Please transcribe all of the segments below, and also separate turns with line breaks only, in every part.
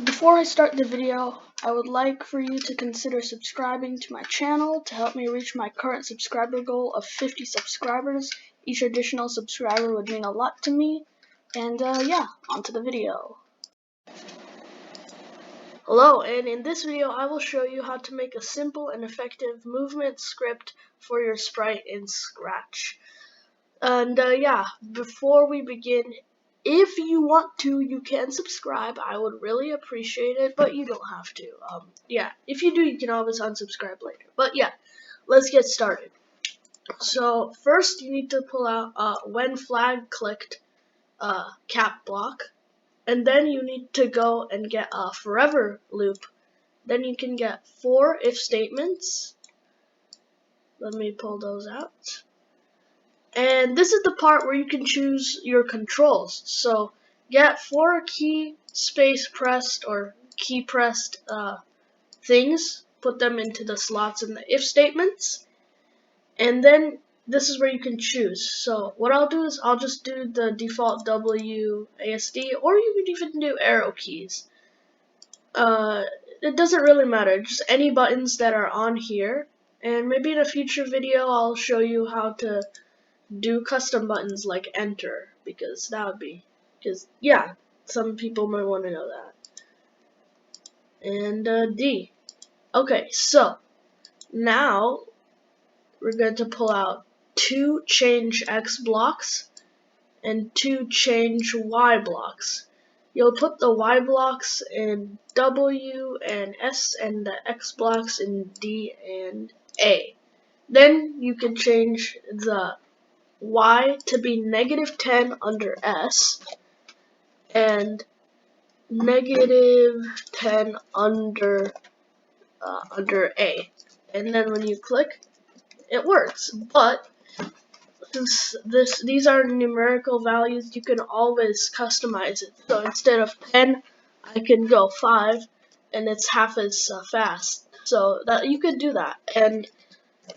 Before I start the video, I would like for you to consider subscribing to my channel to help me reach my current subscriber goal of 50 subscribers. Each additional subscriber would mean a lot to me. And yeah, on to the video. Hello, and in this video I will show you how to make a simple and effective movement script for your sprite in Scratch. And yeah, before we begin, if you want to, you can subscribe. I would really appreciate it, but you don't have to. Yeah, if you do, you can always unsubscribe later. But yeah, let's get started. So first, you need to pull out when flag clicked cap block, and then you need to go and get a forever loop. Then you can get 4 if statements. Let me pull those out. And this is the part where you can choose your controls. So get 4 key space pressed or key pressed things, put them into the slots in the if statements, and then this is where you can choose. So what I'll do is I'll just do the default WASD, or you could even do arrow keys. It doesn't really matter, just any buttons that are on here, and maybe in a future video I'll show you how to do custom buttons like enter, because yeah, some people might want to know that. And D. Okay, so now we're going to pull out 2 change X blocks and 2 change Y blocks. You'll put the Y blocks in W and S and the X blocks in D and A. Then you can change the Y to be -10 under S and -10 under A. And then when you click, it works. But since these are numerical values, you can always customize it. So instead of 10, I can go 5, and it's half as fast. So that you could do that. And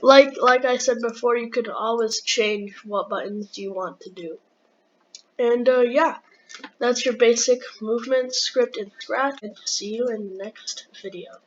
like I said before, you could always change what buttons you want to do. And yeah, that's your basic movement script in Scratch, and see you in the next video.